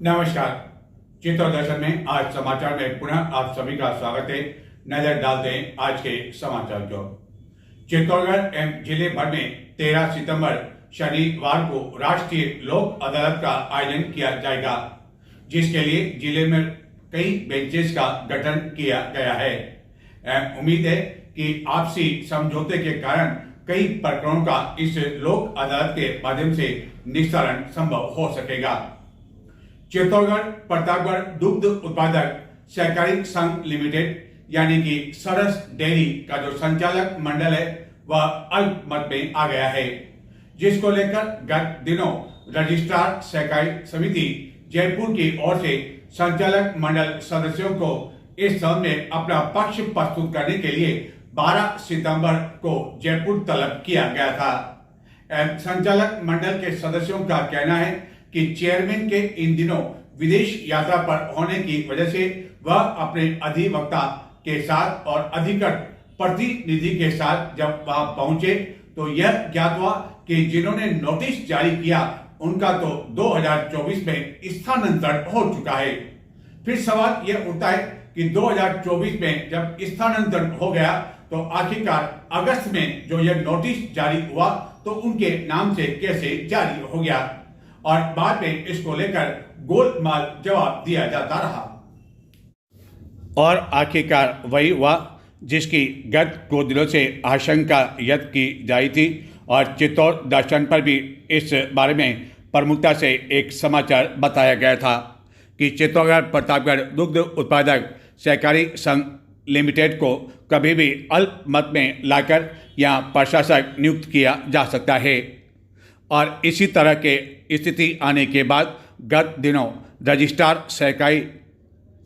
नमस्कार। चित्तौड़ दर्शन में आज समाचार में पुनः आप सभी का स्वागत है। नजर डालते हैं आज के समाचार को। चित्तौड़गढ़ एवं जिले भर में 13 सितंबर शनिवार को राष्ट्रीय लोक अदालत का आयोजन किया जाएगा, जिसके लिए जिले में कई बेंचेस का गठन किया गया है। उम्मीद है कि आपसी समझौते के कारण कई प्रकरणों का इस लोक अदालत के माध्यम से निस्तारण संभव हो सकेगा। चित्तौड़गढ़ प्रतापगढ़ दुग्ध उत्पादक सहकारी संघ लिमिटेड यानी कि सरस डेयरी का जो संचालक मंडल है वह अल्पमत में आ गया है, जिसको लेकर गत दिनों रजिस्ट्रार सहकारी समिति जयपुर की ओर से संचालक मंडल सदस्यों को इस संबंध में अपना पक्ष प्रस्तुत करने के लिए 12 सितंबर को जयपुर तलब किया गया था। संचालक मंडल के सदस्यों का कहना है कि चेयरमैन के इन दिनों विदेश यात्रा पर होने की वजह से वह अपने अधिवक्ता के साथ और अधिकृत प्रतिनिधि के साथ जब वहां पहुंचे तो यह ज्ञात हुआ कि जिन्होंने नोटिस जारी किया उनका तो 2024 में स्थानांतरण हो चुका है। फिर सवाल यह उठता है कि 2024 में जब स्थानांतरण हो गया तो आखिरकार अगस्त में जो यह नोटिस जारी हुआ तो उनके नाम से कैसे जारी हो गया, और बाद में इसको लेकर गोलमाल जवाब दिया जाता रहा। और आखिरकार वही हुआ जिसकी गत कुछ दिनों से आशंका व्यक्त की जाई थी, और चित्तौड़ दर्शन पर भी इस बारे में प्रमुखता से एक समाचार बताया गया था कि चित्तौड़गढ़ प्रतापगढ़ दुग्ध उत्पादक सहकारी संघ लिमिटेड को कभी भी अल्पमत में लाकर यहाँ प्रशासक नियुक्त किया जा सकता है। और इसी तरह के स्थिति आने के बाद गत दिनों रजिस्ट्रार सहकारी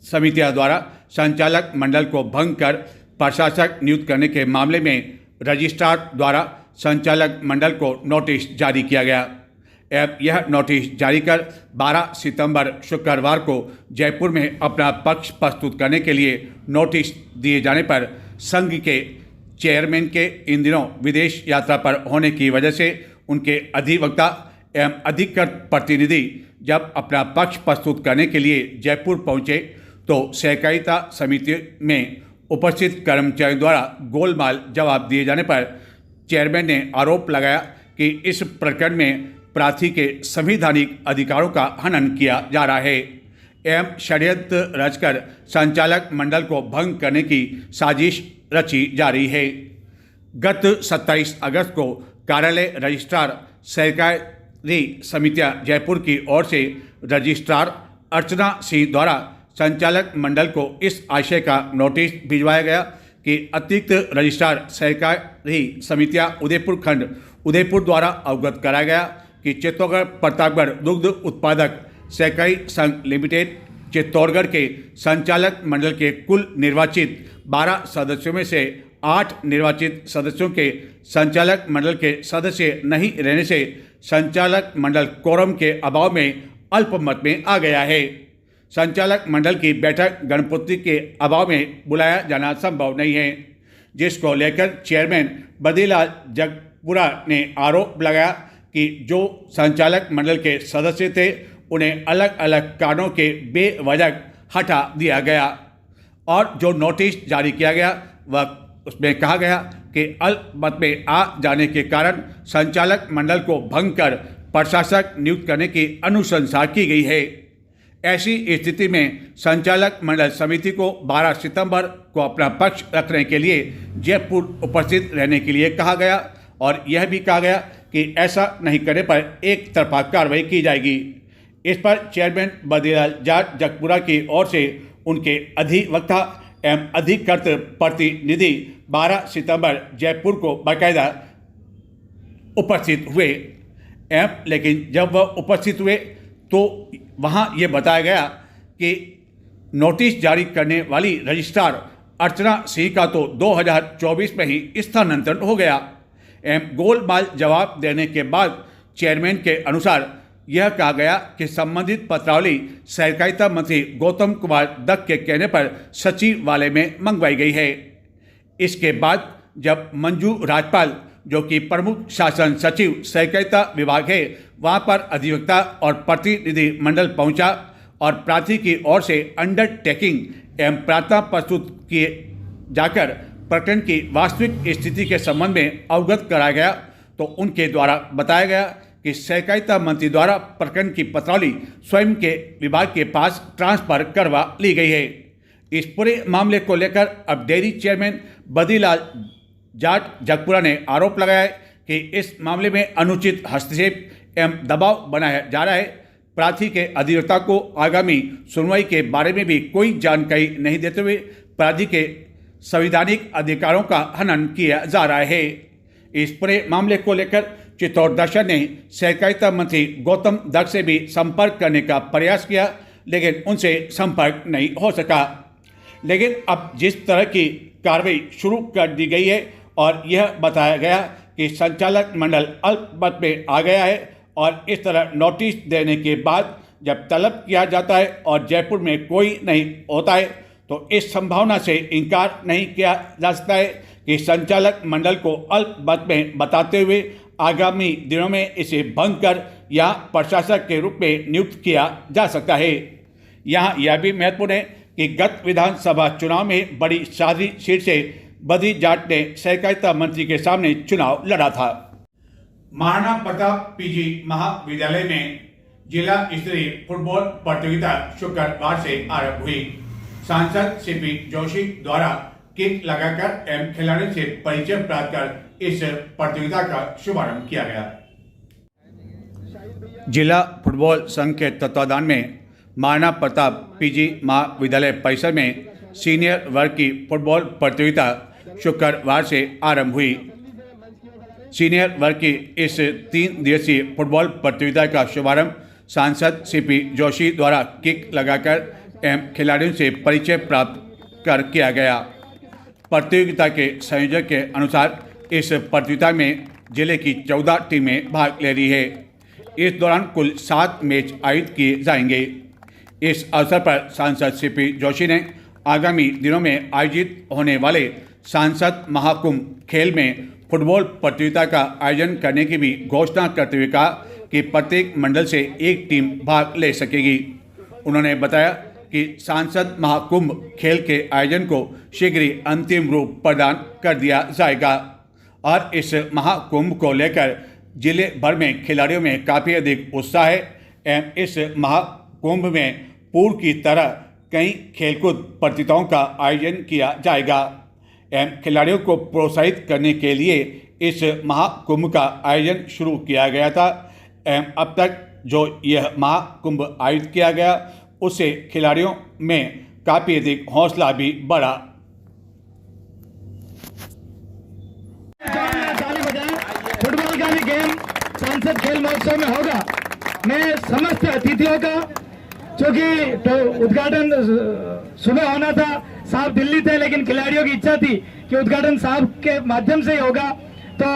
समितियों द्वारा संचालक मंडल को भंग कर प्रशासक नियुक्त करने के मामले में रजिस्ट्रार द्वारा संचालक मंडल को नोटिस जारी किया गया। यह नोटिस जारी कर 12 सितंबर शुक्रवार को जयपुर में अपना पक्ष प्रस्तुत करने के लिए नोटिस दिए जाने पर संघ के चेयरमैन के इन दिनों विदेश यात्रा पर होने की वजह से उनके अधिवक्ता एवं अधिकृत प्रतिनिधि जब अपना पक्ष प्रस्तुत करने के लिए जयपुर पहुंचे तो सहकारिता समिति में उपस्थित कर्मचारियों द्वारा गोलमाल जवाब दिए जाने पर चेयरमैन ने आरोप लगाया कि इस प्रकरण में प्रार्थी के संवैधानिक अधिकारों का हनन किया जा रहा है एवं षड्यंत्र रचकर संचालक मंडल को भंग करने की साजिश रची जा रही है। गत 27 अगस्त को कार्यालय रजिस्ट्रार सहकारी समितियां जयपुर की ओर से रजिस्ट्रार अर्चना सिंह द्वारा संचालक मंडल को इस आशय का नोटिस भिजवाया गया कि अतिरिक्त रजिस्ट्रार सहकारी समितियां उदयपुर खंड उदयपुर द्वारा अवगत कराया गया कि चित्तौड़गढ़ प्रतापगढ़ दुग्ध उत्पादक सहकारी संघ लिमिटेड चित्तौड़गढ़ के संचालक मंडल के कुल निर्वाचित 12 सदस्यों में से 8 निर्वाचित सदस्यों के संचालक मंडल के सदस्य नहीं रहने से संचालक मंडल कोरम के अभाव में अल्पमत में आ गया है। संचालक मंडल की बैठक गणपति के अभाव में बुलाया जाना संभव नहीं है, जिसको लेकर चेयरमैन बद्रीलाल जगपुरा ने आरोप लगाया कि जो संचालक मंडल के सदस्य थे उन्हें अलग अलग कारणों के बेवजह हटा दिया गया, और जो नोटिस जारी किया गया वह उसमें कहा गया कि अल्पमत में आ जाने के कारण संचालक मंडल को भंग कर प्रशासक नियुक्त करने की अनुशंसा की गई है। ऐसी स्थिति में संचालक मंडल समिति को 12 सितंबर को अपना पक्ष रखने के लिए जयपुर उपस्थित रहने के लिए कहा गया, और यह भी कहा गया कि ऐसा नहीं करने पर एक तरफा कार्रवाई की जाएगी। इस पर चेयरमैन बद्रीलाल जगपुरा की ओर से उनके अधिवक्ता एवं अधिकृत प्रतिनिधि 12 सितंबर जयपुर को बाकायदा उपस्थित हुए लेकिन जब वह उपस्थित हुए तो वहां ये बताया गया कि नोटिस जारी करने वाली रजिस्ट्रार अर्चना सिंह का तो 2024 में ही स्थानांतरण हो गया एवं गोलमाल जवाब देने के बाद चेयरमैन के अनुसार यह कहा गया कि संबंधित पत्रावली सहकारिता मंत्री गौतम कुमार दत्त के कहने पर सचिवालय में मंगवाई गई है। इसके बाद जब मंजू राजपाल जो कि प्रमुख शासन सचिव सहकारिता विभाग है वहां पर अधिवक्ता और प्रतिनिधि मंडल पहुंचा और प्रार्थी की ओर से अंडरटेकिंग एवं प्रार्थना प्रस्तुत किए जाकर प्रकरण की वास्तविक स्थिति के संबंध में अवगत कराया गया, तो उनके द्वारा बताया गया कि सहकारिता मंत्री द्वारा प्रकरण की पत्रावली स्वयं के विभाग के पास ट्रांसफर करवा ली गई है। इस पूरे मामले को लेकर अब डेयरी चेयरमैन बद्रीलाल जाट जगपुरा ने आरोप लगाया है कि इस मामले में अनुचित हस्तक्षेप एवं दबाव बनाया जा रहा है। प्रार्थी के अधिवक्ता को आगामी सुनवाई के बारे में भी कोई जानकारी नहीं देते हुए प्रार्थी के संवैधानिक अधिकारों का हनन किया जा रहा है। इस पूरे मामले को लेकर चित्तौड़ दर्शन ने सहकारिता मंत्री गौतम दत्त से भी संपर्क करने का प्रयास किया, लेकिन उनसे संपर्क नहीं हो सका। लेकिन अब जिस तरह की कार्रवाई शुरू कर दी गई है और यह बताया गया कि संचालक मंडल अल्पमत में आ गया है और इस तरह नोटिस देने के बाद जब तलब किया जाता है और जयपुर में कोई नहीं होता है, तो इस संभावना से इनकार नहीं किया जा सकता है कि संचालक मंडल को अल्पमत में बताते हुए आगामी दिनों में इसे भंग कर या प्रशासक के रूप में नियुक्त किया जा सकता है। यहाँ यह भी महत्वपूर्ण है कि गत विधानसभा चुनाव में बड़ी शादी सीट से बद्री जाट ने सहकारिता मंत्री के सामने चुनाव लड़ा था। महाराणा प्रताप पीजी महाविद्यालय में जिला स्तरीय फुटबॉल प्रतियोगिता शुक्रवार से आरंभ हुई। सांसद सीपी जोशी द्वारा किक लगाकर एवं खिलाड़ियों से परिचय प्राप्त कर इस प्रतियोगिता का शुभारंभ किया गया। जिला फुटबॉल संघ के तत्वाधान में महाराणा प्रताप पीजी महाविद्यालय परिसर में सीनियर वर्ग की फुटबॉल प्रतियोगिता शुक्रवार से आरंभ हुई। सीनियर वर्ग की इस 3 दिवसीय फुटबॉल प्रतियोगिता का शुभारंभ सांसद सीपी जोशी द्वारा किक लगाकर एवं खिलाड़ियों से परिचय प्राप्त कर किया गया। प्रतियोगिता के संयोजक के अनुसार इस प्रतियोगिता में जिले की 14 टीमें भाग ले रही है। इस दौरान कुल 7 मैच आयोजित किए जाएंगे। इस अवसर पर सांसद सीपी जोशी ने आगामी दिनों में आयोजित होने वाले सांसद महाकुंभ खेल में फुटबॉल प्रतियोगिता का आयोजन करने की भी घोषणा करते हुए कहा कि प्रत्येक मंडल से एक टीम भाग ले सकेगी। उन्होंने बताया कि सांसद महाकुंभ खेल के आयोजन को शीघ्र ही अंतिम रूप प्रदान कर दिया जाएगा और इस महाकुंभ को लेकर जिले भर में खिलाड़ियों में काफ़ी अधिक उत्साह है एवं इस महाकुंभ में पूर्व की तरह कई खेलकूद प्रतियोगिताओं का आयोजन किया जाएगा एवं खिलाड़ियों को प्रोत्साहित करने के लिए इस महाकुंभ का आयोजन शुरू किया गया था एवं अब तक जो यह महाकुंभ आयोजित किया गया उससे खिलाड़ियों में काफ़ी अधिक हौसला भी बढ़ा। फुटबॉल का भी गेम सांसद खेल महोत्सव में होगा। मैं समस्त अतिथियों का, क्योंकि तो उद्घाटन सुबह होना था, साहब दिल्ली थे, लेकिन खिलाड़ियों की इच्छा थी कि उद्घाटन साहब के माध्यम से ही होगा, तो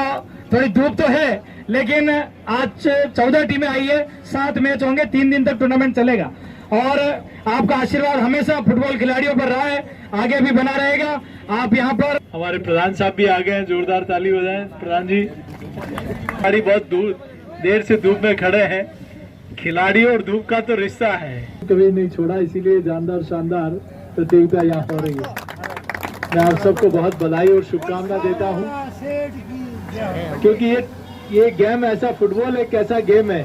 थोड़ी धूप तो है, लेकिन आज 14 टीमें आई है, 7 मैच होंगे, 3 दिन तक टूर्नामेंट चलेगा और आपका आशीर्वाद हमेशा फुटबॉल खिलाड़ियों पर रहा है, आगे भी बना रहेगा। आप यहाँ पर हमारे प्रधान साहब भी आ गए हैं, जोरदार ताली हो जाए। प्रधान जी खिलाड़ी बहुत देर से धूप में खड़े हैं, खिलाड़ी और धूप का तो रिश्ता है, कभी नहीं छोड़ा, इसीलिए जानदार शानदार प्रतियोगिता यहाँ हो रही है। मैं आप सबको बहुत बधाई और शुभकामना देता हूँ, क्योंकि ये गेम ऐसा, फुटबॉल एक ऐसा गेम है,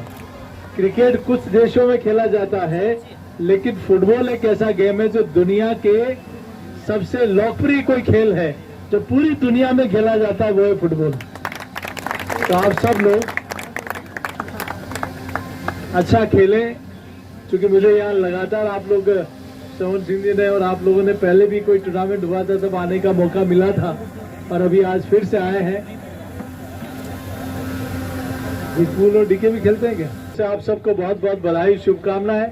क्रिकेट कुछ देशों में खेला जाता है, लेकिन फुटबॉल एक ऐसा गेम है जो दुनिया के सबसे लोकप्रिय कोई खेल है, जो पूरी दुनिया में खेला जाता है, वो है फुटबॉल। तो आप सब लोग अच्छा खेलें, क्योंकि मुझे यहाँ लगातार आप लोग, श्रवण सिंह जी ने और आप लोगों ने पहले भी कोई टूर्नामेंट हुआ था तब आने का मौका मिला था, और अभी आज फिर से आए हैं। स्कूल और डीके भी खेलते हैं क्या? आप सबको बहुत बहुत बधाई, शुभकामनाएं।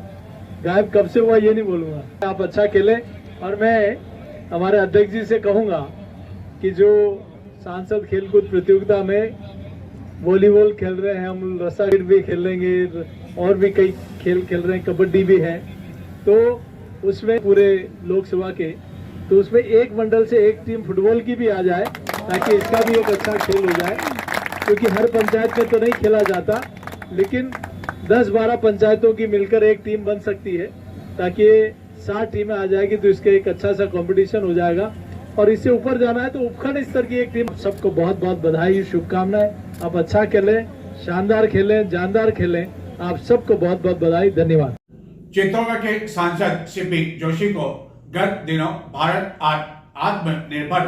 गायब कब से हुआ ये नहीं बोलूंगा, आप अच्छा खेलें। और मैं हमारे अध्यक्ष जी से कहूंगा कि जो सांसद खेलकूद प्रतियोगिता में वॉलीबॉल खेल रहे हैं, हम रस्साकूद भी खेलेंगे और भी कई खेल खेल रहे हैं, कबड्डी भी है, तो उसमें पूरे लोकसभा के, तो उसमें एक मंडल से एक टीम फुटबॉल की भी आ जाए, ताकि इसका भी एक अच्छा खेल हो जाए, क्योंकि हर पंचायत में तो नहीं खेला जाता, लेकिन 10-12 पंचायतों की मिलकर एक टीम बन सकती है, ताकि 60 टीमें आ जाएगी तो इसका एक अच्छा सा कंपटीशन हो जाएगा और इससे ऊपर जाना है तो उपखंड स्तर की एक टीम। सबको बहुत बहुत बधाई, शुभकामनाएं। आप अच्छा खेलें, शानदार खेलें, जानदार खेलें। आप सबको बहुत बहुत बधाई, धन्यवाद। चित्तौड़गढ़ के सांसद सीपी जोशी को गत दिनों भारत आत्मनिर्भर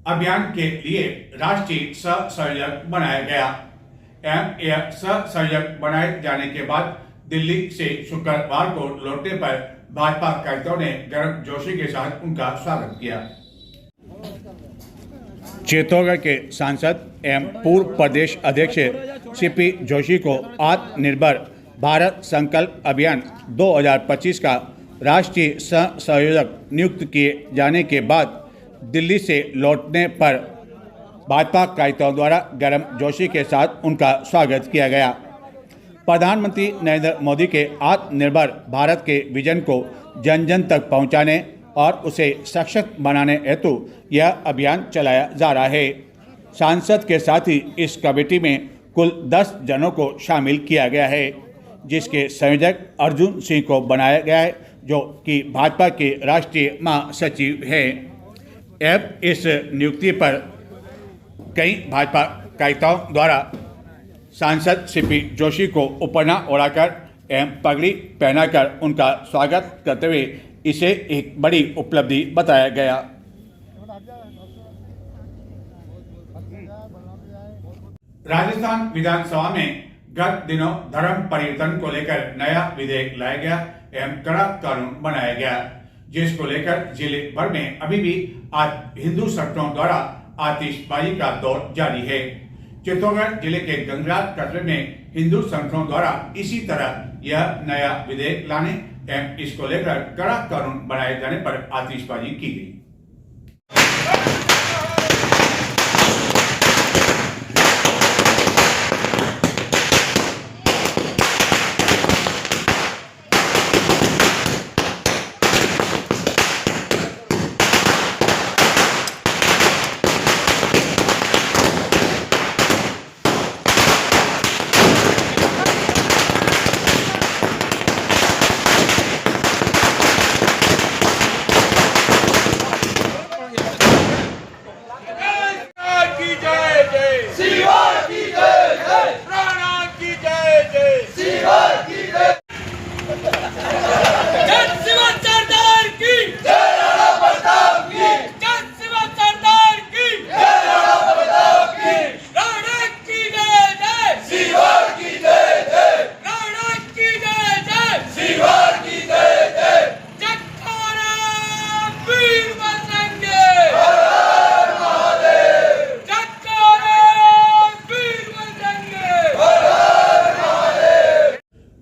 अभियान के लिए राष्ट्रीय सह संयोजक बनाया गया एवं यह सह संयोजक बनाए जाने के बाद दिल्ली से शुक्रवार को लौटने पर भाजपा कार्यकर्ताओं ने गर्मजोशी के साथ उनका स्वागत किया। चित्तौड़गढ़ के सांसद एवं पूर्व प्रदेश अध्यक्ष सीपी जोशी को आत्मनिर्भर भारत संकल्प अभियान 2025 का राष्ट्रीय सह संयोजक नियुक्त किए जाने के बाद दिल्ली से लौटने पर भाजपा कार्यकर्ताओं द्वारा गर्मजोशी के साथ उनका स्वागत किया गया। प्रधानमंत्री नरेंद्र मोदी के आत्मनिर्भर भारत के विजन को जन जन तक पहुंचाने और उसे सशक्त बनाने हेतु यह अभियान चलाया जा रहा है। सांसद के साथ ही इस कमेटी में कुल 10 जनों को शामिल किया गया है, जिसके संयोजक अर्जुन सिंह को बनाया गया है, जो कि भाजपा के राष्ट्रीय महासचिव है। एवं इस नियुक्ति पर कई भाजपा कार्यकर्ताओं द्वारा सांसद सीपी जोशी को उपरना ओढ़ाकर एवं पगड़ी पहनाकर उनका स्वागत करते हुए इसे एक बड़ी उपलब्धि बताया गया। राजस्थान विधानसभा में गत दिनों धर्म परिवर्तन को लेकर नया विधेयक लाया गया एवं कड़ा कानून बनाया गया, जिसको लेकर जिले भर में अभी भी आज हिंदू संगठनों द्वारा आतिशबाजी का दौर जारी है। चित्तौड़गढ़ जिले के गंगराज कस्बे में हिंदू संगठनों द्वारा इसी तरह यह नया विधेयक लाने एवं इसको लेकर कड़ा कानून बनाए जाने पर आतिशबाजी की गई।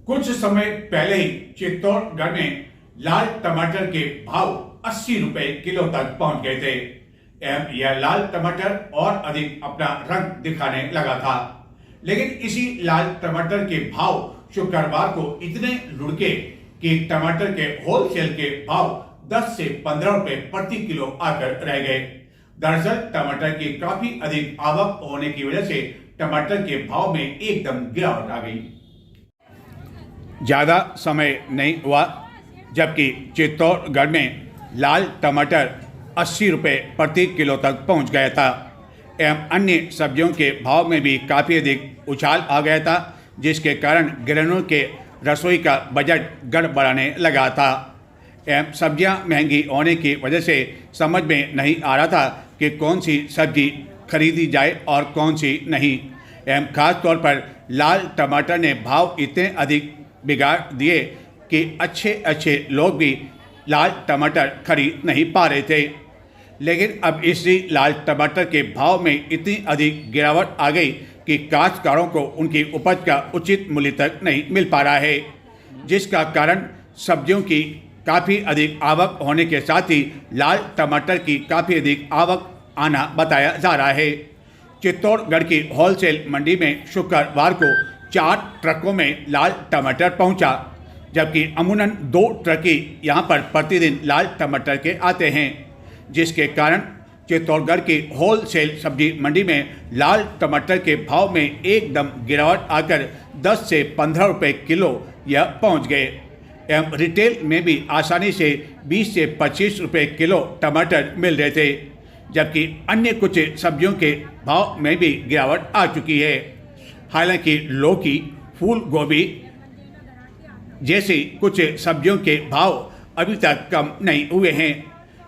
कुछ समय पहले ही चित्तौड़गढ़ में लाल टमाटर के भाव 80 रुपए किलो तक पहुंच गए थे एवं यह लाल टमाटर और अधिक अपना रंग दिखाने लगा था। लेकिन इसी लाल टमाटर के भाव शुक्रवार को इतने लुढ़के कि टमाटर के होलसेल के भाव 10 से 15 रुपए प्रति किलो आकर रह गए। दरअसल टमाटर की काफी अधिक आवक होने की वजह से टमाटर के भाव में एकदम गिरावट आ गई। ज़्यादा समय नहीं हुआ जबकि चित्तौड़गढ़ में लाल टमाटर 80 रुपये प्रति किलो तक पहुंच गया था एवं अन्य सब्जियों के भाव में भी काफ़ी अधिक उछाल आ गया था, जिसके कारण गृहिणियों के रसोई का बजट गड़बड़ाने लगा था एवं सब्जियां महंगी होने की वजह से समझ में नहीं आ रहा था कि कौन सी सब्जी खरीदी जाए और कौन सी नहीं। एवं खास तौर पर लाल टमाटर ने भाव इतने अधिक बिगाड़ दिए कि अच्छे लोग भी लाल टमाटर खरीद नहीं पा रहे थे। लेकिन अब इसी लाल टमाटर के भाव में इतनी अधिक गिरावट आ गई कि काश्तकारों को उनकी उपज का उचित मूल्य तक नहीं मिल पा रहा है, जिसका कारण सब्जियों की काफ़ी अधिक आवक होने के साथ ही लाल टमाटर की काफ़ी अधिक आवक आना बताया जा रहा है। चित्तौड़गढ़ की होलसेल मंडी में शुक्रवार को 4 ट्रकों में लाल टमाटर पहुंचा, जबकि अमूमन 2 ट्रक ही यहां पर प्रतिदिन लाल टमाटर के आते हैं, जिसके कारण चित्तौड़गढ़ की होलसेल सब्जी मंडी में लाल टमाटर के भाव में एकदम गिरावट आकर 10 से 15 रुपए किलो यह पहुंच गए। एवं रिटेल में भी आसानी से 20 से 25 रुपये किलो टमाटर मिल रहे थे, जबकि अन्य कुछ सब्जियों के भाव में भी गिरावट आ चुकी है। हालांकि लौकी, फूल गोभी जैसी कुछ सब्जियों के भाव अभी तक कम नहीं हुए हैं,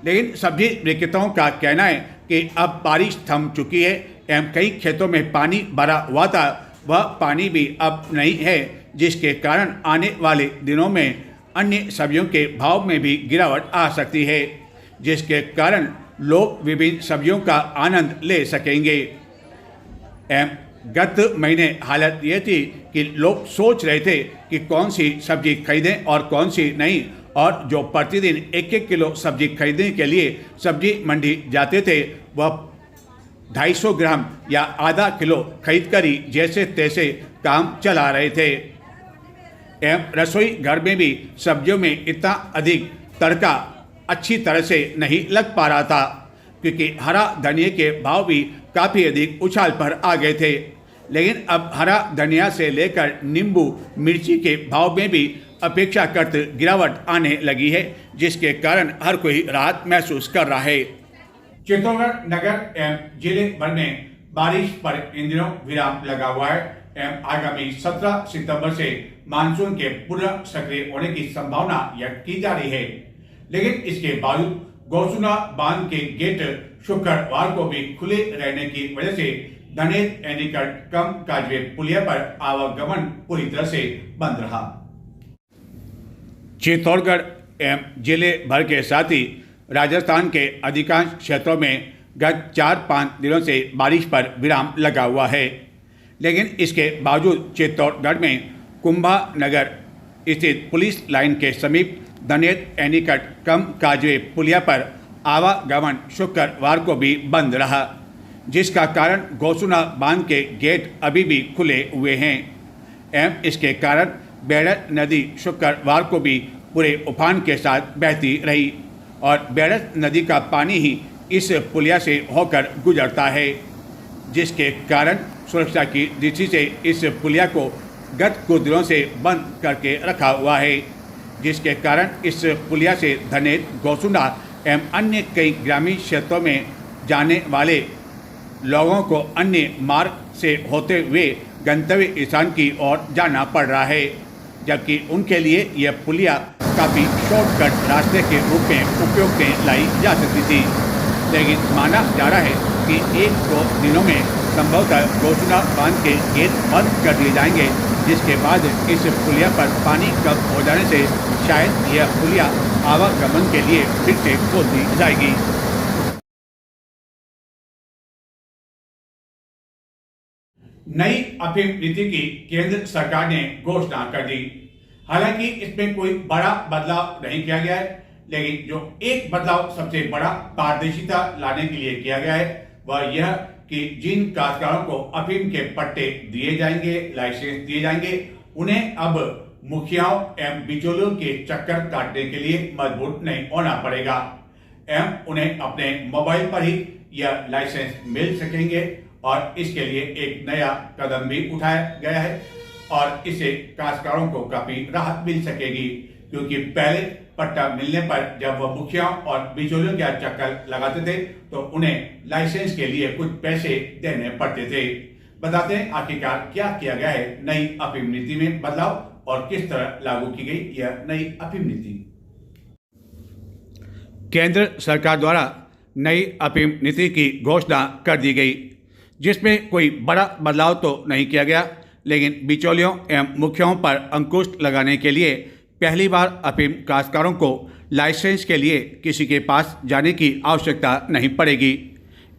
लेकिन सब्जी विक्रेताओं का कहना है कि अब बारिश थम चुकी है एवं कई खेतों में पानी भरा हुआ था, वह पानी भी अब नहीं है, जिसके कारण आने वाले दिनों में अन्य सब्जियों के भाव में भी गिरावट आ सकती है, जिसके कारण लोग विभिन्न सब्जियों का आनंद ले सकेंगे। गत महीने हालत ये थी कि लोग सोच रहे थे कि कौन सी सब्जी खरीदें और कौन सी नहीं, और जो प्रतिदिन 1-1 किलो सब्जी खरीदने के लिए सब्जी मंडी जाते थे वह 250 ग्राम या आधा किलो खरीद कर ही जैसे तैसे काम चला रहे थे। एवं रसोई घर में भी सब्जियों में इतना अधिक तड़का अच्छी तरह से नहीं लग पा रहा था, क्योंकि हरा धनिया के भाव भी काफ़ी अधिक उछाल पर आ गए थे। लेकिन अब हरा धनिया से लेकर नींबू मिर्ची के भाव में भी अपेक्षाकृत गिरावट आने लगी है, जिसके कारण हर कोई राहत महसूस कर रहा है। चित्तौड़गढ़ नगर एवं जिले भर में बारिश पर इन दिनों विराम लगा हुआ है एवं आगामी 17 सितंबर से मानसून के पुनः सक्रिय होने की संभावना व्यक्त की जा रही है। लेकिन इसके बावजूद गौसुना बांध के गेट शुक्रवार को भी खुले रहने की वजह से धनेर एनीकट कम काजवे पुलिया पर आवागमन पूरी तरह से बंद रहा। चित्तौड़गढ़ एवं जिले भर के साथ ही राजस्थान के अधिकांश क्षेत्रों में गत 4-5 दिनों से बारिश पर विराम लगा हुआ है, लेकिन इसके बावजूद चित्तौड़गढ़ में कुंभा नगर स्थित पुलिस लाइन के समीप धनेर एनीकट कम काजवे पुलिया पर आवागमन शुक्रवार को भी बंद रहा, जिसका कारण गौसुना बांध के गेट अभी भी खुले हुए हैं एवं इसके कारण बेड़त नदी शुक्रवार को भी पूरे उफान के साथ बहती रही और बेड़त नदी का पानी ही इस पुलिया से होकर गुजरता है, जिसके कारण सुरक्षा की दृष्टि से इस पुलिया को गत कुछ दिनों से बंद करके रखा हुआ है, जिसके कारण इस पुलिया से धनेर, गौसुना एवं अन्य कई ग्रामीण क्षेत्रों में जाने वाले लोगों को अन्य मार्ग से होते हुए गंतव्य स्थान की ओर जाना पड़ रहा है, जबकि उनके लिए यह पुलिया काफ़ी शॉर्टकट रास्ते के रूप में उपयोग में लाई जा सकती थी। लेकिन माना जा रहा है कि 1-2 दिनों में संभवतः गौसुना बांध के गेट बंद कर दिए जाएंगे, जिसके बाद इस पुलिया पर पानी कम हो जाने से शायद यह पुलिया आवागमन के लिए फिर से खोल दी जाएगी। नई अफीम नीति की केंद्र सरकार ने घोषणा कर दी। हालांकि इसमें कोई बड़ा बदलाव नहीं किया गया है, लेकिन जो एक बदलाव सबसे बड़ा पारदर्शिता लाने के लिए किया गया है वह यह कि जिन काश्तकारों को अफीम के पट्टे दिए जाएंगे, लाइसेंस दिए जाएंगे, उन्हें अब मुखियाओं एवं बिचौलियों के चक्कर काटने के लिए मजबूर नहीं होना पड़ेगा एवं उन्हें अपने मोबाइल पर ही यह लाइसेंस मिल सकेंगे। और इसके लिए एक नया कदम भी उठाया गया है और इससे काश्तकारों को काफी राहत मिल सकेगी, क्योंकि पहले पट्टा मिलने पर जब वह मुखियाओं और बिचौलियों का चक्कर लगाते थे तो उन्हें लाइसेंस के लिए कुछ पैसे देने पड़ते थे। बताते हैं आखिरकार क्या किया गया है नई अफीम नीति में बदलाव और किस तरह लागू की गई यह नई अफीम नीति। केंद्र सरकार द्वारा नई अफीम नीति की घोषणा कर दी गई, जिसमें कोई बड़ा बदलाव तो नहीं किया गया, लेकिन बिचौलियों एवं मुखियाओं पर अंकुश लगाने के लिए पहली बार अफीम काश्तकारों को लाइसेंस के लिए किसी के पास जाने की आवश्यकता नहीं पड़ेगी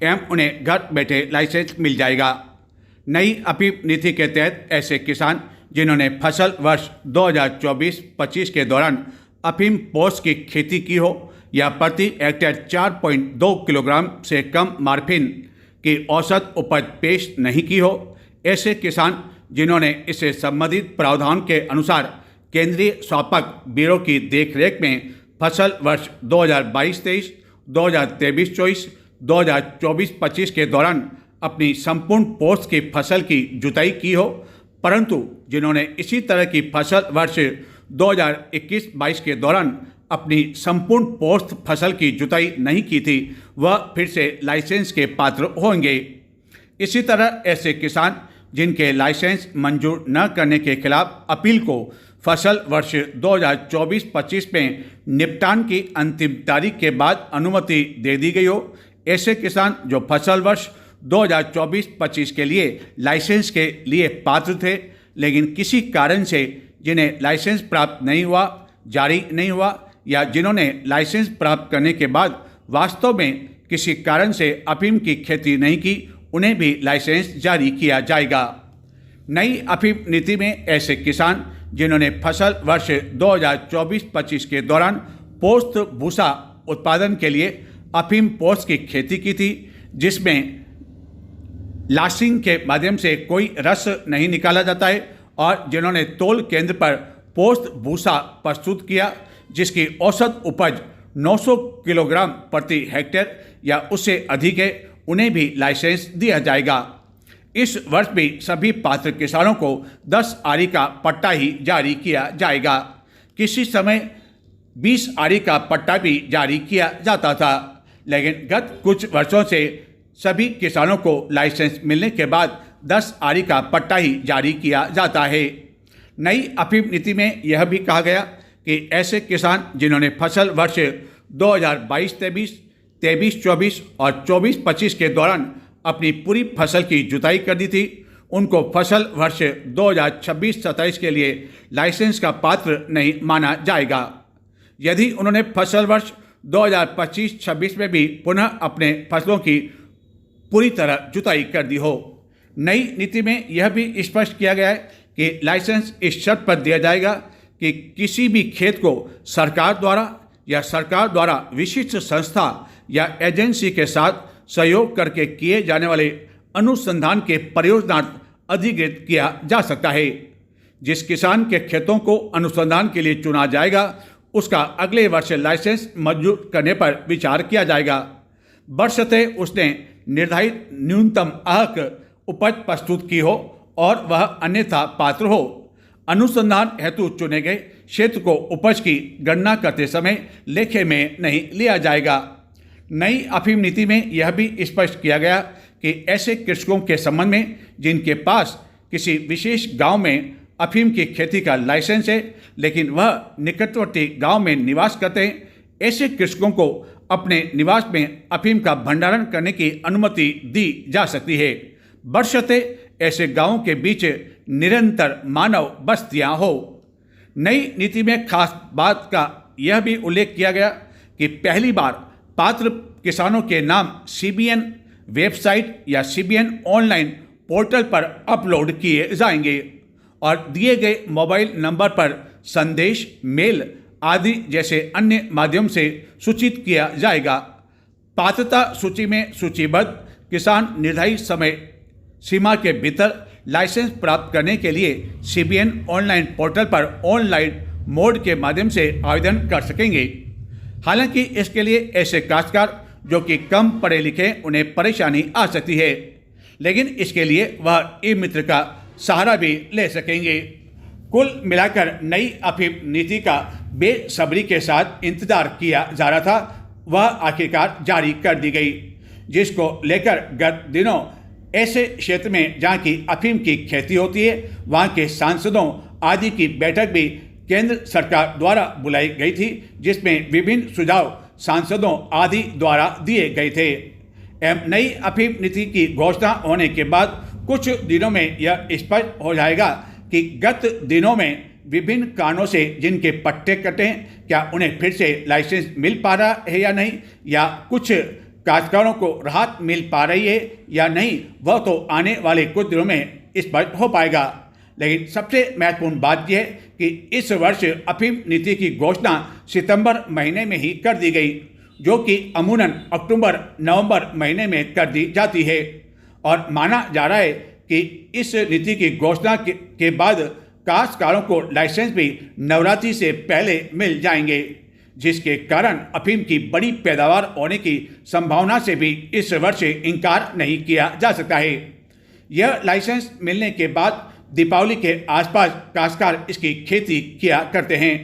एवं उन्हें घर बैठे लाइसेंस मिल जाएगा। नई अफीम नीति के तहत ऐसे किसान जिन्होंने फसल वर्ष 2024-25 के दौरान अफीम पोस्ट की खेती की हो या प्रति हेक्टेयर 4.2 किलोग्राम से कम मार्फिन की औसत उपज पेश नहीं की हो, ऐसे किसान जिन्होंने इससे संबंधित प्रावधान के अनुसार केंद्रीय स्वापक ब्यूरो की देखरेख में फसल वर्ष 2022-23, 2023-24, 2024-25 के दौरान अपनी संपूर्ण पोस्त की फसल की जुताई की हो, परंतु जिन्होंने इसी तरह की फसल वर्ष 2021-22 के दौरान अपनी संपूर्ण पोस्त फसल की जुताई नहीं की थी वह फिर से लाइसेंस के पात्र होंगे। इसी तरह ऐसे किसान जिनके लाइसेंस मंजूर न करने के खिलाफ अपील को फसल वर्ष 2024-25 में निपटान की अंतिम तारीख के बाद अनुमति दे दी गई हो, ऐसे किसान जो फसल वर्ष 2024-25 के लिए लाइसेंस के लिए पात्र थे लेकिन किसी कारण से जिन्हें लाइसेंस प्राप्त नहीं हुआ, जारी नहीं हुआ या जिन्होंने लाइसेंस प्राप्त करने के बाद वास्तव में किसी कारण से अफीम की खेती नहीं की, उन्हें भी लाइसेंस जारी किया जाएगा। नई अफीम नीति में ऐसे किसान जिन्होंने फसल वर्ष 2024-25 के दौरान पोस्त भूसा उत्पादन के लिए अफीम पोस्त की खेती की थी जिसमें लाशिंग के माध्यम से कोई रस नहीं निकाला जाता है और जिन्होंने तौल केंद्र पर पोस्त भूसा प्रस्तुत किया जिसकी औसत उपज 900 किलोग्राम प्रति हेक्टेयर या उससे अधिक है, उन्हें भी लाइसेंस दिया जाएगा। इस वर्ष भी सभी पात्र किसानों को 10 आरी का पट्टा ही जारी किया जाएगा। किसी समय 20 आरी का पट्टा भी जारी किया जाता था, लेकिन गत कुछ वर्षों से सभी किसानों को लाइसेंस मिलने के बाद 10 आरी का पट्टा ही जारी किया जाता है। नई अफीम नीति में यह भी कहा गया कि ऐसे किसान जिन्होंने फसल वर्ष 2022-23, 23-24 और 24-25 के दौरान अपनी पूरी फसल की जुताई कर दी थी, उनको फसल वर्ष 2026-27 के लिए लाइसेंस का पात्र नहीं माना जाएगा। यदि उन्होंने फसल वर्ष 2025-26 में भी पुनः अपने फसलों की पूरी तरह जुताई कर दी हो। नई नीति में यह भी स्पष्ट किया गया है कि लाइसेंस इस शर्त पर दिया जाएगा कि किसी भी खेत को सरकार द्वारा या सरकार द्वारा विशिष्ट संस्था या एजेंसी के साथ सहयोग करके किए जाने वाले अनुसंधान के परियोजनार्थ अधिकृत किया जा सकता है। जिस किसान के खेतों को अनुसंधान के लिए चुना जाएगा उसका अगले वर्ष लाइसेंस मंजूर करने पर विचार किया जाएगा, बशर्ते उसने निर्धारित न्यूनतम आहक उपज प्रस्तुत की हो और वह अन्यथा पात्र हो। अनुसंधान हेतु चुने गए क्षेत्र को उपज की गणना करते समय लेखे में नहीं लिया जाएगा। नई अफीम नीति में यह भी स्पष्ट किया गया कि ऐसे कृषकों के संबंध में जिनके पास किसी विशेष गांव में अफीम की खेती का लाइसेंस है लेकिन वह निकटवर्ती गांव में निवास करते हैं, ऐसे कृषकों को अपने निवास में अफीम का भंडारण करने की अनुमति दी जा सकती है, बशर्ते ऐसे गांवों के बीच निरंतर मानव बस्तियां हो। नई नीति में खास बात का यह भी उल्लेख किया गया कि पहली बार पात्र किसानों के नाम CBN वेबसाइट या CBN ऑनलाइन पोर्टल पर अपलोड किए जाएंगे और दिए गए मोबाइल नंबर पर संदेश, मेल आदि जैसे अन्य माध्यम से सूचित किया जाएगा। पात्रता सूची में सूचीबद्ध किसान निर्धारित समय सीमा के भीतर लाइसेंस प्राप्त करने के लिए CBN ऑनलाइन पोर्टल पर ऑनलाइन मोड के माध्यम से आवेदन कर सकेंगे। हालांकि इसके लिए ऐसे काश्तकार जो कि कम पढ़े लिखे उन्हें परेशानी आ सकती है, लेकिन इसके लिए वह ई-मित्र का सहारा भी ले सकेंगे। कुल मिलाकर नई अफीम नीति का बेसब्री के साथ इंतजार किया जा रहा था, वह आखिरकार जारी कर दी गई, जिसको लेकर गत दिनों ऐसे क्षेत्र में जहाँ की अफीम की खेती होती है वहाँ के सांसदों आदि की बैठक भी केंद्र सरकार द्वारा बुलाई गई थी, जिसमें विभिन्न सुझाव सांसदों आदि द्वारा दिए गए थे। नई अफीम नीति की घोषणा होने के बाद कुछ दिनों में यह स्पष्ट हो जाएगा कि गत दिनों में विभिन्न कारणों से जिनके पट्टे कटे क्या उन्हें फिर से लाइसेंस मिल पा रहा है या नहीं, या कुछ काश्तकारों को राहत मिल पा रही है या नहीं, वह तो आने वाले कुछ दिनों में स्पष्ट हो पाएगा। लेकिन सबसे महत्वपूर्ण बात यह है कि इस वर्ष अफीम नीति की घोषणा सितंबर महीने में ही कर दी गई, जो कि अमूमन अक्टूबर नवंबर महीने में कर दी जाती है और माना जा रहा है कि इस नीति की घोषणा के बाद काश्तकारों को लाइसेंस भी नवरात्रि से पहले मिल जाएंगे, जिसके कारण अफीम की बड़ी पैदावार होने की संभावना से भी इस वर्ष इनकार नहीं किया जा सकता है। यह लाइसेंस मिलने के बाद दीपावली के आसपास काश्तकार इसकी खेती किया करते हैं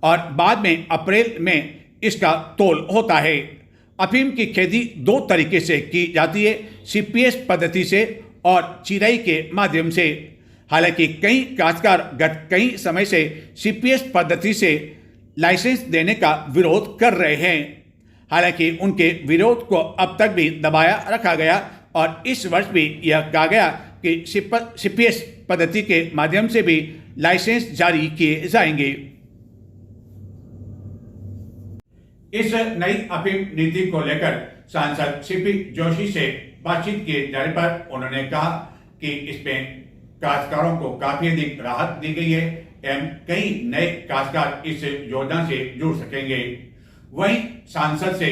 और बाद में अप्रैल में इसका तोल होता है। अफीम की खेती दो तरीके से की जाती है, CPS पद्धति से और चिराई के माध्यम से। हालांकि कई काश्तकार गत कई समय से CPS पद्धति से लाइसेंस देने का विरोध कर रहे हैं। हालांकि उनके विरोध को अब तक भी दबाया रखा गया और इस वर्ष भी यह कहा गया कि CPS पद्धति के माध्यम से भी लाइसेंस जारी किए जाएंगे। इस नई अफीम नीति को लेकर सांसद CP जोशी से बातचीत किए जाने पर उन्होंने कहा कि इसमें काश्तकारों को काफी अधिक राहत दी गई है एवं कई नए काश्तकार इस योजना से जुड़ सकेंगे। वहीं सांसद से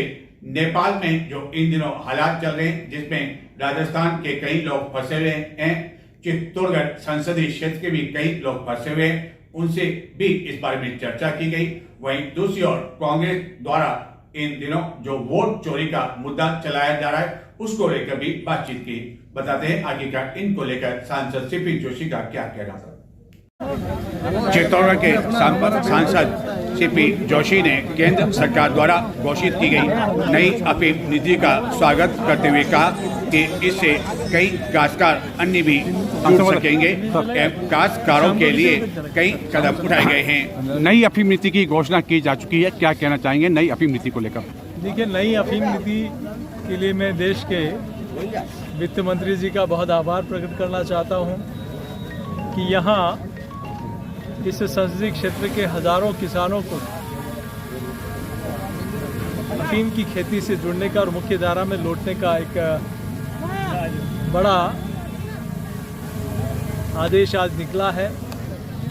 नेपाल में जो इन दिनों हालात चल रहे हैं, जिसमें राजस्थान के कई लोग फंसे हुए हैं, चित्तौड़गढ़ संसदीय क्षेत्र के भी कई लोग फंसे हुए हैं, उनसे भी इस बारे में चर्चा की गई। वहीं दूसरी ओर कांग्रेस द्वारा इन दिनों जो वोट चोरी का मुद्दा चलाया जा रहा है, उसको लेकर भी बातचीत की। बताते हैं आखिरकार इनको लेकर सांसद CP जोशी का क्या कहना था। चित्तौड़गढ़ के सांसद CP जोशी ने केंद्र सरकार द्वारा घोषित की गई नई अफीम नीति का स्वागत करते हुए कहा कि इससे कई काश्तकार अन्य भी जुड़ सकेंगे। काश्तकारों के लिए कई कदम उठाए गए हैं। नई अफीम नीति की घोषणा की जा चुकी है, क्या कहना चाहेंगे नई अफीम नीति को लेकर? देखिए, नई अफीम नीति के लिए मैं देश के वित्त मंत्री जी का बहुत आभार प्रकट करना चाहता हूं कि यहाँ इस संसदीय क्षेत्र के हजारों किसानों को अफीम की खेती से जुड़ने का और मुख्य धारा में लौटने का एक बड़ा आदेश आज निकला है।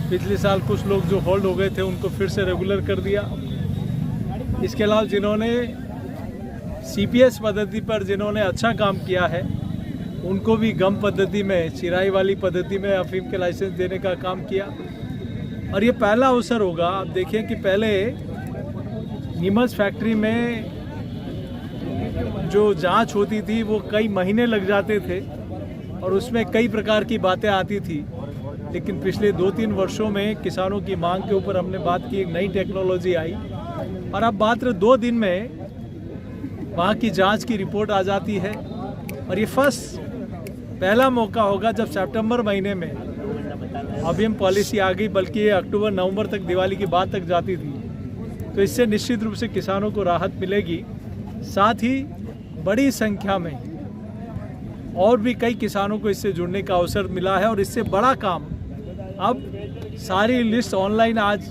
पिछले साल कुछ लोग जो होल्ड हो गए थे उनको फिर से रेगुलर कर दिया। इसके अलावा जिन्होंने CPS पद्धति पर जिन्होंने अच्छा काम किया है उनको भी गम पद्धति में, चिराई वाली पद्धति में अफीम के लाइसेंस देने का काम किया और ये पहला अवसर होगा। आप देखें कि पहले नीमच फैक्ट्री में जो जांच होती थी वो कई महीने लग जाते थे और उसमें कई प्रकार की बातें आती थी, लेकिन पिछले 2-3 वर्षों में किसानों की मांग के ऊपर हमने बात की, एक नई टेक्नोलॉजी आई और अब मात्र 2 दिन में वहाँ की जांच की रिपोर्ट आ जाती है। और ये पहला मौका होगा जब सितंबर महीने में अफीम पॉलिसी आ गई, बल्कि ये अक्टूबर-नवंबर तक, दिवाली के बाद तक जाती थी। तो इससे निश्चित रूप से किसानों को राहत मिलेगी। साथ ही बड़ी संख्या में और भी कई किसानों को इससे जुड़ने का अवसर मिला है और इससे बड़ा काम, अब सारी लिस्ट ऑनलाइन आज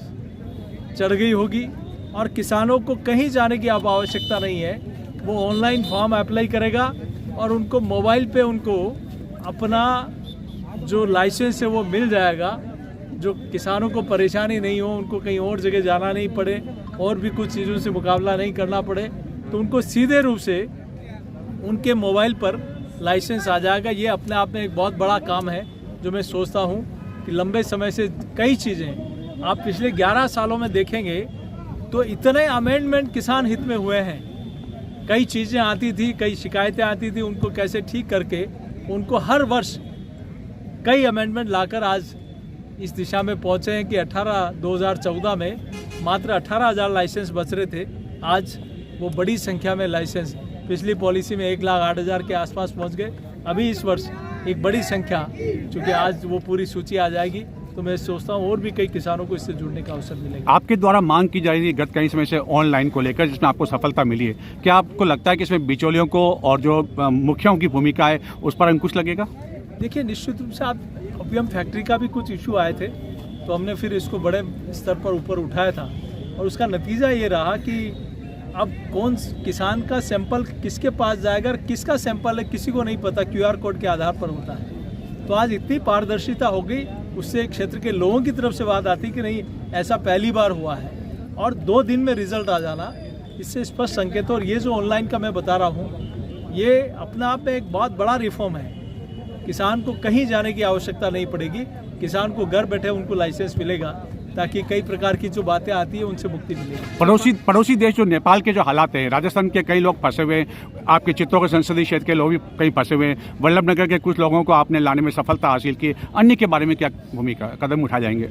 चढ़ गई होगी और किसानों को कहीं जाने की अब आवश्यकता नहीं है। वो ऑनलाइन फॉर्म अप्लाई करेगा और उनको मोबाइल पे उनको अपना जो लाइसेंस है वो मिल जाएगा। जो किसानों को परेशानी नहीं हो, उनको कहीं और जगह जाना नहीं पड़े और भी कुछ चीज़ों से मुकाबला नहीं करना पड़े, तो उनको सीधे रूप से उनके मोबाइल पर लाइसेंस आ जाएगा। ये अपने आप में एक बहुत बड़ा काम है जो मैं सोचता हूँ कि लंबे समय से कई चीज़ें आप पिछले 11 सालों में देखेंगे तो इतने अमेंडमेंट किसान हित में हुए हैं। कई चीज़ें आती थी, कई शिकायतें आती थी, उनको कैसे ठीक करके उनको हर वर्ष कई अमेंडमेंट लाकर आज इस दिशा में पहुंचे हैं कि 2014 में मात्र 18,000 लाइसेंस बच रहे थे, आज वो बड़ी संख्या में लाइसेंस पिछली पॉलिसी में 1,08,000 के आसपास पहुंच गए। अभी इस वर्ष एक बड़ी संख्या, चूँकि आज वो पूरी सूची आ जाएगी, तो मैं सोचता हूँ और भी कई किसानों को इससे जुड़ने का अवसर मिलेगा। आपके द्वारा मांग की जा रही थी गत कई समय से ऑनलाइन को लेकर, जिसमें आपको सफलता मिली है, क्या आपको लगता है कि इसमें बिचौलियों को और जो मुखियाओं की भूमिका है उस पर अंकुश लगेगा? देखिए, निश्चित रूप से आप ओपीएम फैक्ट्री का भी कुछ इशू आए थे, तो हमने फिर इसको बड़े स्तर पर ऊपर उठाया था और उसका नतीजा ये रहा कि अब कौन किसान का सैंपल किसके पास जाएगा, किसका सैंपल है किसी को नहीं पता, QR कोड के आधार पर होता है। तो आज इतनी पारदर्शिता हो गई, उससे क्षेत्र के लोगों की तरफ से बात आती कि नहीं, ऐसा पहली बार हुआ है और 2 दिन में रिजल्ट आ जाना, इससे स्पष्ट संकेत। और ये जो ऑनलाइन का मैं बता रहा हूँ, ये अपने आप में एक बहुत बड़ा रिफॉर्म है। किसान को कहीं जाने की आवश्यकता नहीं पड़ेगी, किसान को घर बैठे उनको लाइसेंस मिलेगा, ताकि कई प्रकार की जो बातें आती है उनसे मुक्ति मिले। पड़ोसी देश जो नेपाल के जो हालात हैं, राजस्थान के कई लोग फंसे हुए हैं, आपके चित्तौड़गढ़ संसदीय क्षेत्र के लोग भी कई फंसे हुए हैं, वल्लभनगर के कुछ लोगों को आपने लाने में सफलता हासिल की, अन्य के बारे में क्या भूमिका कदम उठाए जाएंगे?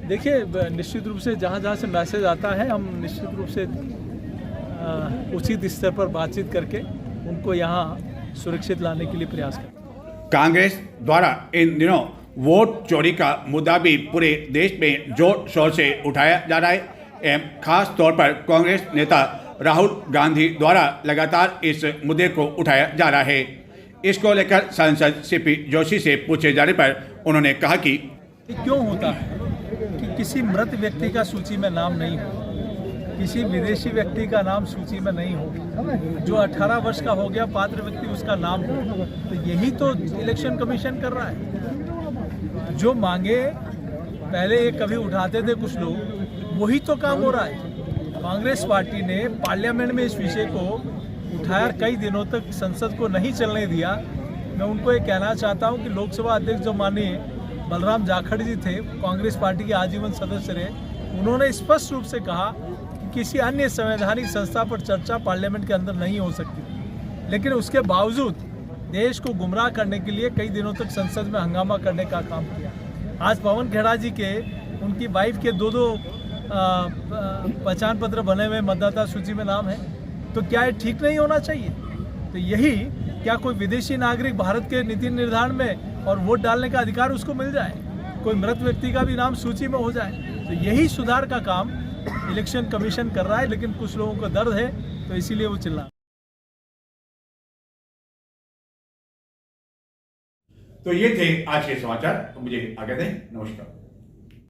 देखिए, निश्चित रूप से जहाँ जहाँ से मैसेज आता है हम निश्चित रूप से उचित स्तर पर बातचीत करके उनको यहाँ सुरक्षित लाने के लिए प्रयास करें। कांग्रेस द्वारा इन दिनों वोट चोरी का मुद्दा भी पूरे देश में जोर शोर से उठाया जा रहा है एवं खास तौर पर कांग्रेस नेता राहुल गांधी द्वारा लगातार इस मुद्दे को उठाया जा रहा है। इसको लेकर सांसद सीपी जोशी से पूछे जाने पर उन्होंने कहा कि क्यों होता है कि किसी मृत व्यक्ति का सूची में नाम नहीं हो, किसी विदेशी व्यक्ति का नाम सूची में नहीं हो, जो 18 वर्ष का हो गया पात्र व्यक्ति उसका नाम हो, तो यही तो इलेक्शन कमीशन कर रहा है। जो मांगे पहले ये कभी उठाते थे कुछ लोग, वही तो काम हो रहा है। कांग्रेस पार्टी ने पार्लियामेंट में इस विषय को उठाया, कई दिनों तक संसद को नहीं चलने दिया। मैं उनको ये कहना चाहता हूँ कि लोकसभा अध्यक्ष जो माननीय बलराम जाखड़ जी थे, कांग्रेस पार्टी के आजीवन सदस्य रहे, उन्होंने स्पष्ट रूप से कहा कि किसी अन्य संवैधानिक संस्था पर चर्चा पार्लियामेंट के अंदर नहीं हो सकती। लेकिन उसके बावजूद देश को गुमराह करने के लिए कई दिनों तक संसद में हंगामा करने का काम किया। आज पवन खेड़ा जी के, उनकी वाइफ के दो पहचान पत्र बने हुए मतदाता सूची में नाम है, तो क्या ये ठीक नहीं होना चाहिए? तो यही, क्या कोई विदेशी नागरिक भारत के नीति निर्धारण में और वोट डालने का अधिकार उसको मिल जाए, कोई मृत व्यक्ति का भी नाम सूची में हो जाए? तो यही सुधार का काम इलेक्शन कमीशन कर रहा है, लेकिन कुछ लोगों को दर्द है तो इसीलिए वो चिल्ला। तो ये थे आज के समाचार, मुझे आगे दें, नमस्कार।